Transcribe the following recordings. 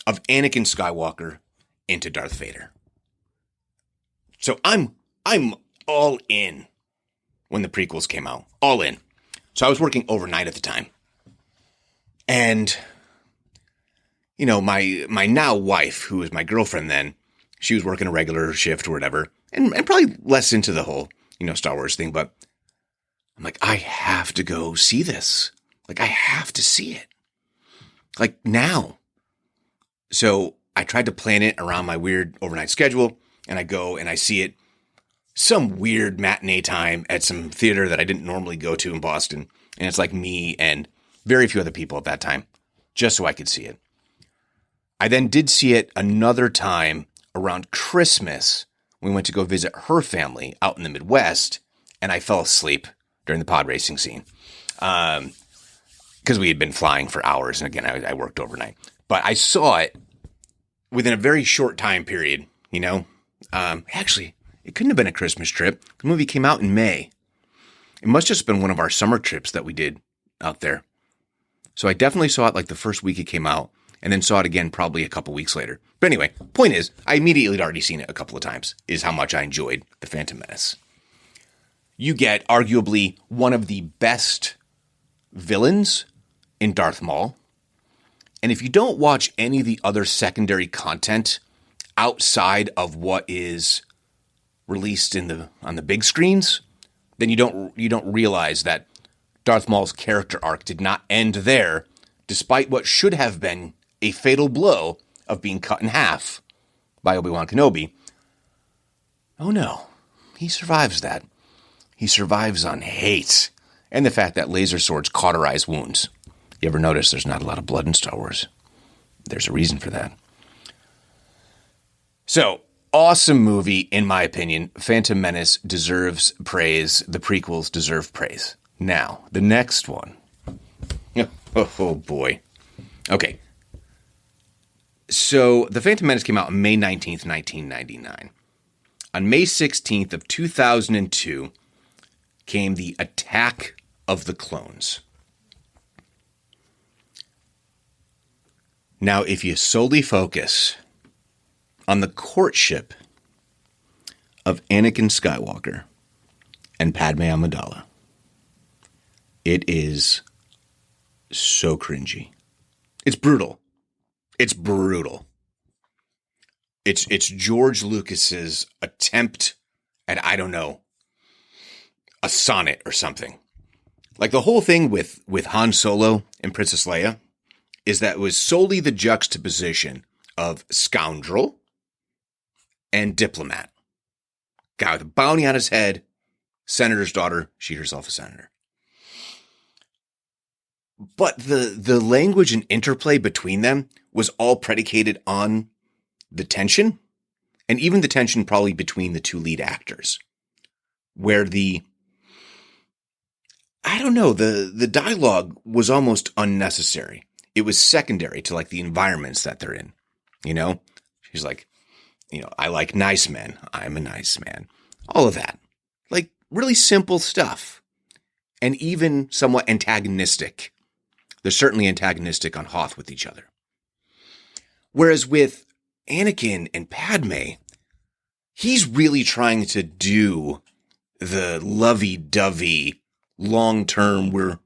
of Anakin Skywalker into Darth Vader. So I'm all in when the prequels came out. All in. So I was working overnight at the time. And, you know, my now wife, who was my girlfriend then, she was working a regular shift or whatever, and probably less into the whole, you know, Star Wars thing, but I'm like, I have to go see this. Like, I have to see it. Like, now. So I tried to plan it around my weird overnight schedule, and I go and I see it some weird matinee time at some theater that I didn't normally go to in Boston. And it's like me and very few other people at that time, just so I could see it. I then did see it another time around Christmas. We went to go visit her family out in the Midwest, and I fell asleep during the pod racing scene because we had been flying for hours. And again, I worked overnight. But I saw it within a very short time period, you know. Actually, it couldn't have been a Christmas trip. The movie came out in May. It must have just been one of our summer trips that we did out there. So I definitely saw it like the first week it came out, and then saw it again probably a couple weeks later. But anyway, point is, I immediately had already seen it a couple of times, is how much I enjoyed The Phantom Menace. You get arguably one of the best villains in Darth Maul. And if you don't watch any of the other secondary content outside of what is released on the big screens, then you don't realize that Darth Maul's character arc did not end there, despite what should have been a fatal blow of being cut in half by Obi Wan Kenobi. Oh no, he survives that. He survives on hate and the fact that laser swords cauterize wounds. You ever notice there's not a lot of blood in Star Wars? There's a reason for that. So, awesome movie, in my opinion. Phantom Menace deserves praise. The prequels deserve praise. Now, the next one. Oh boy. Okay. So, The Phantom Menace came out on May 19th, 1999. On May 16th of 2002 came the Attack of the Clones. Now, if you solely focus on the courtship of Anakin Skywalker and Padme Amidala, it is so cringy. It's brutal. It's brutal. It's George Lucas's attempt at, I don't know, a sonnet or something. Like the whole thing with Han Solo and Princess Leia is that it was solely the juxtaposition of scoundrel and diplomat. Guy with a bounty on his head, senator's daughter, she herself a senator. But the language and interplay between them was all predicated on the tension, and even the tension probably between the two lead actors, where the dialogue was almost unnecessary. It was secondary to like the environments that they're in. You know, she's like, you know, I like nice men. I'm a nice man. All of that. Like really simple stuff. And even somewhat antagonistic. They're certainly antagonistic on Hoth with each other. Whereas with Anakin and Padme, he's really trying to do the lovey-dovey, long-term, we're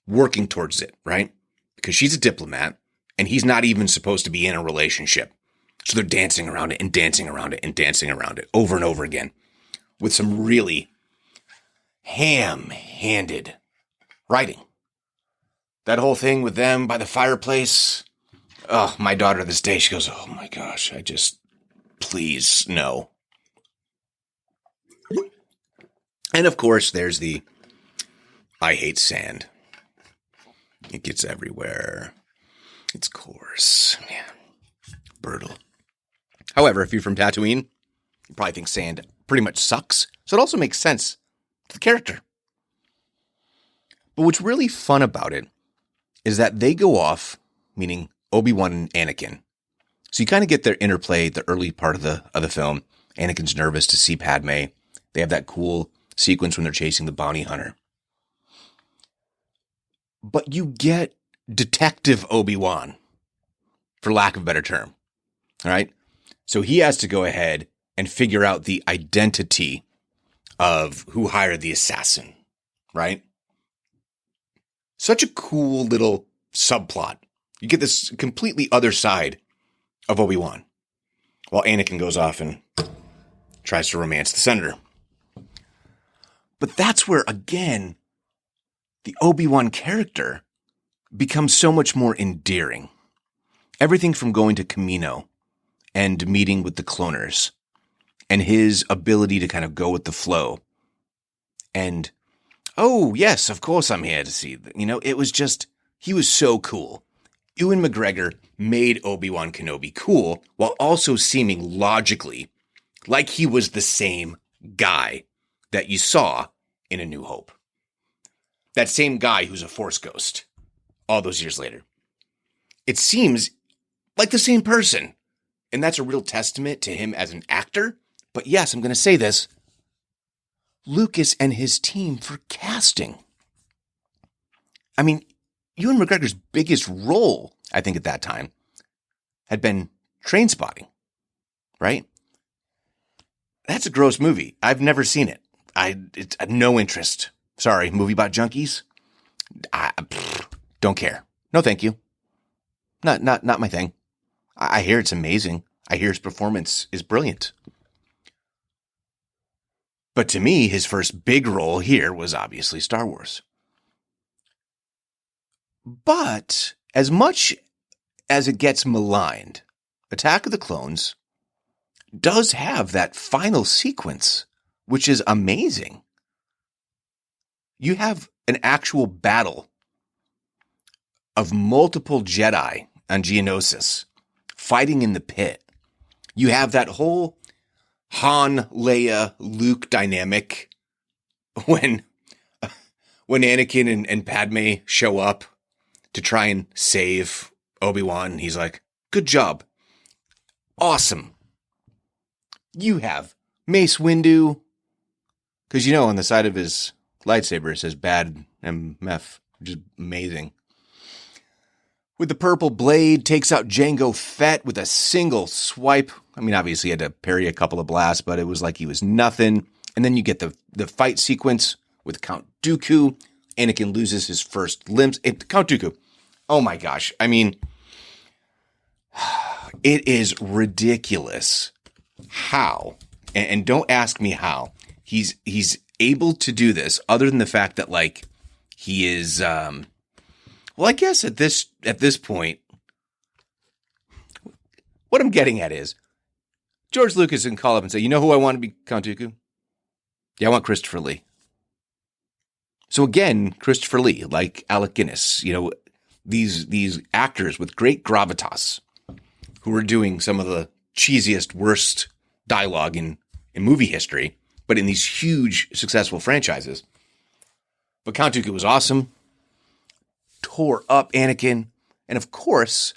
working towards it, right? Because she's a diplomat, and he's not even supposed to be in a relationship. So they're dancing around it and dancing around it and dancing around it over and over again with some really ham-handed writing. That whole thing with them by the fireplace. Oh, my daughter this day, she goes, oh my gosh, please, no. And of course, there's the, I hate sand. It gets everywhere. It's coarse. Yeah. Brutal. However, if you're from Tatooine, you probably think sand pretty much sucks. So it also makes sense to the character. But what's really fun about it is that they go off, meaning Obi-Wan and Anakin. So you kind of get their interplay at the early part of the film. Anakin's nervous to see Padme. They have that cool sequence when they're chasing the bounty hunter. But you get Detective Obi-Wan. for lack of a better term. All right. So he has to go ahead and figure out the identity of who hired the assassin, right? Such a cool little subplot. You get this completely other side of Obi-Wan while Anakin goes off and tries to romance the senator. But that's where, again, the Obi-Wan character becomes so much more endearing. Everything from going to Kamino and meeting with the cloners and his ability to kind of go with the flow. And, oh, yes, of course I'm here to see. It was just, he was so cool. Ewan McGregor made Obi-Wan Kenobi cool while also seeming logically like he was the same guy that you saw in A New Hope. That same guy who's a Force ghost all those years later. It seems like the same person. And that's a real testament to him as an actor. But yes, I'm going to say this. Lucas and his team for casting. I mean, Ewan McGregor's biggest role, I think at that time, had been Trainspotting, right? That's a gross movie. I've never seen it. It's no interest. Sorry, movie about junkies? Don't care. No, thank you. Not my thing. I hear it's amazing. I hear his performance is brilliant. But to me, his first big role here was obviously Star Wars. But as much as it gets maligned, Attack of the Clones does have that final sequence, which is amazing. You have an actual battle of multiple Jedi on Geonosis fighting in the pit. You have that whole Han, Leia, Luke dynamic when Anakin and Padme show up to try and save Obi-Wan. He's like, good job. Awesome. You have Mace Windu, because on the side of his lightsaber it says bad MF, which is amazing. With the purple blade, takes out Jango Fett with a single swipe. I mean, obviously he had to parry a couple of blasts, but it was like he was nothing. And then you get the fight sequence with Count Dooku. Anakin loses his first limbs. Count Dooku. Oh my gosh. I mean, it is ridiculous how, and don't ask me how, he's able to do this other than the fact that he is, well, I guess at this point, what I'm getting at is George Lucas can call up and say, you know who I want to be Count Dooku? Yeah, I want Christopher Lee. So again, Christopher Lee, like Alec Guinness, these actors with great gravitas who are doing some of the cheesiest, worst dialogue in movie history, but in these huge, successful franchises. But Count Dooku was awesome. Tore up Anakin. And of course,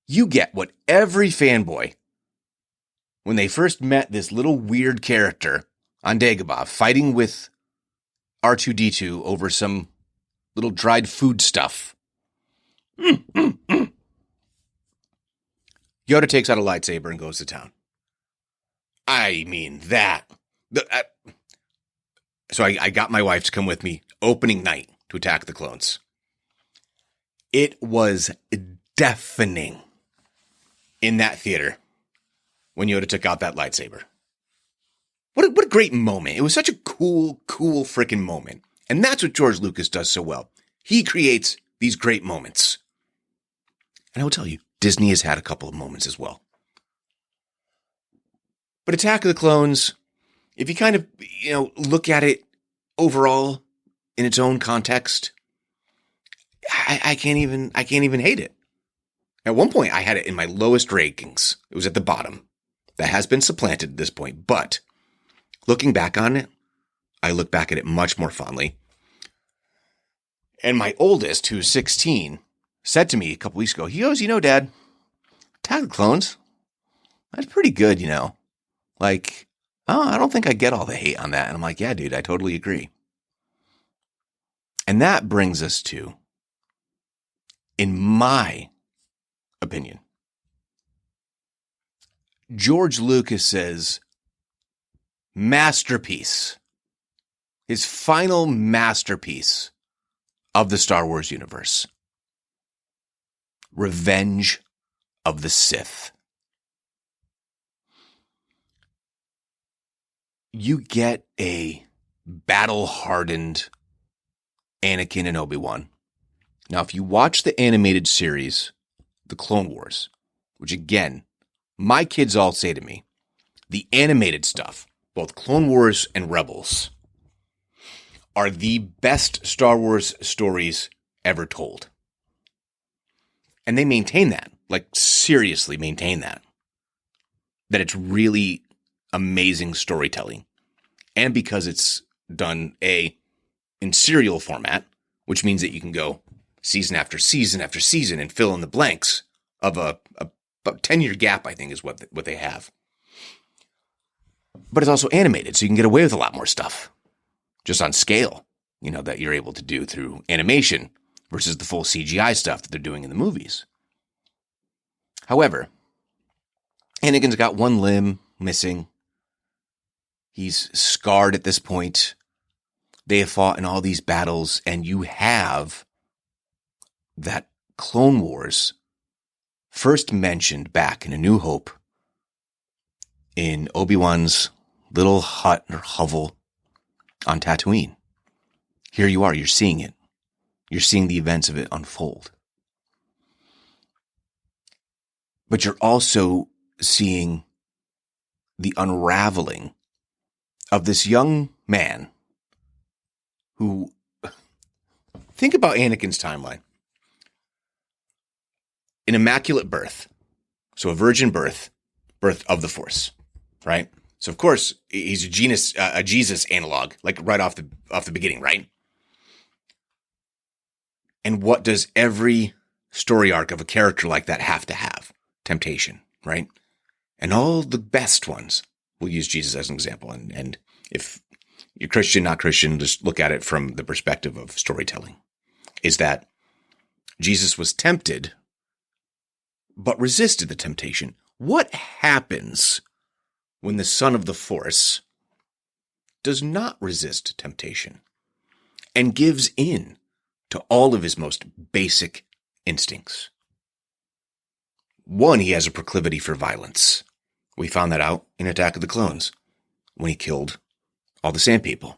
you get what every fanboy, when they first met this little weird character on Dagobah fighting with R2-D2 over some little dried food stuff. Yoda takes out a lightsaber and goes to town. I mean that. So I got my wife to come with me opening night to Attack the Clones. It was deafening in that theater when Yoda took out that lightsaber. What a great moment. It was such a cool freaking moment. And that's what George Lucas does so well. He creates these great moments. And I will tell you, Disney has had a couple of moments as well. But Attack of the Clones, if you kind of, look at it overall in its own context, I can't even hate it. At one point, I had it in my lowest rankings. It was at the bottom. That has been supplanted at this point. But looking back on it, I look back at it much more fondly. And my oldest, who's 16, said to me a couple weeks ago, he goes, Dad, Attack of the Clones, that's pretty good, I don't think I get all the hate on that. And I'm like, yeah, dude, I totally agree. And that brings us to, in my opinion. George Lucas's masterpiece, his final masterpiece of the Star Wars universe, Revenge of the Sith. You get a battle-hardened Anakin and Obi Wan. Now, if you watch the animated series, The Clone Wars, which again, my kids all say to me, the animated stuff, both Clone Wars and Rebels, are the best Star Wars stories ever told. And they maintain that, like seriously maintain that. That it's really amazing storytelling. And because it's done in serial format, which means that you can go season after season after season and fill in the blanks of a about 10-year gap, I think, is what they have. But it's also animated, so you can get away with a lot more stuff. Just on scale, that you're able to do through animation versus the full CGI stuff that they're doing in the movies. However, Anakin's got one limb missing. He's scarred at this point. They have fought in all these battles, and you have that Clone Wars first mentioned back in A New Hope in Obi-Wan's little hut or hovel on Tatooine. Here you are, you're seeing it. You're seeing the events of it unfold. But you're also seeing the unraveling of this young man who, think about Anakin's timeline. An immaculate birth, so a virgin birth of the Force, right? So of course he's a Jesus analog, like right off the beginning, right? And what does every story arc of a character like that have to have? Temptation, right? And all the best ones, we'll use Jesus as an example. And if you're Christian, not Christian, just look at it from the perspective of storytelling, is that Jesus was tempted, but resisted the temptation. What happens when the Son of the Force does not resist temptation and gives in to all of his most basic instincts? One, he has a proclivity for violence. We found that out in Attack of the Clones when he killed all the Sand People.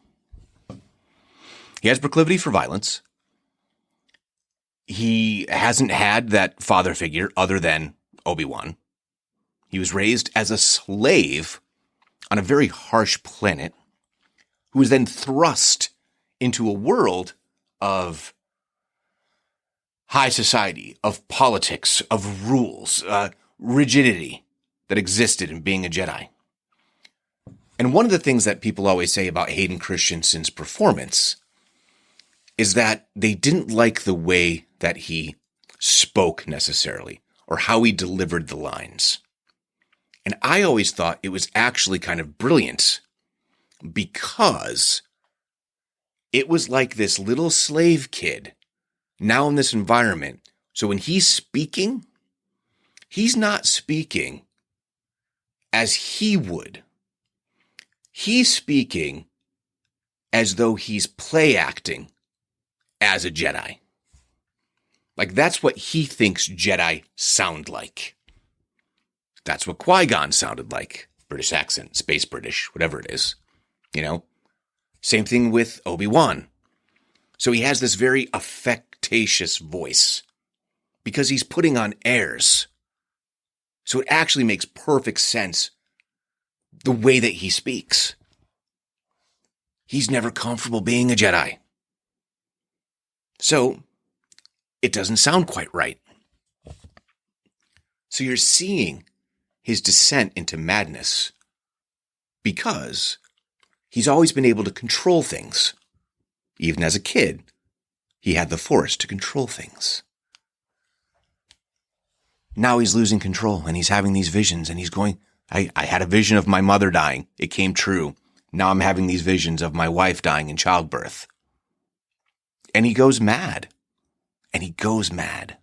He has proclivity for violence. He hasn't had that father figure other than Obi-Wan. He was raised as a slave on a very harsh planet who was then thrust into a world of high society, of politics, of rules, rigidity that existed in being a Jedi. And one of the things that people always say about Hayden Christensen's performance is that they didn't like the way that he spoke necessarily, or how he delivered the lines. And I always thought it was actually kind of brilliant because it was like this little slave kid now in this environment. So when he's speaking, he's not speaking as he would. He's speaking as though he's play acting as a Jedi. Like, that's what he thinks Jedi sound like. That's what Qui-Gon sounded like. British accent, space British, whatever it is. Same thing with Obi-Wan. So he has this very affectatious voice because he's putting on airs. So it actually makes perfect sense the way that he speaks. He's never comfortable being a Jedi. So it doesn't sound quite right. So you're seeing his descent into madness because he's always been able to control things. Even as a kid, he had the Force to control things. Now he's losing control and he's having these visions and he's going, I had a vision of my mother dying. It came true. Now I'm having these visions of my wife dying in childbirth. And he goes mad. And he goes mad.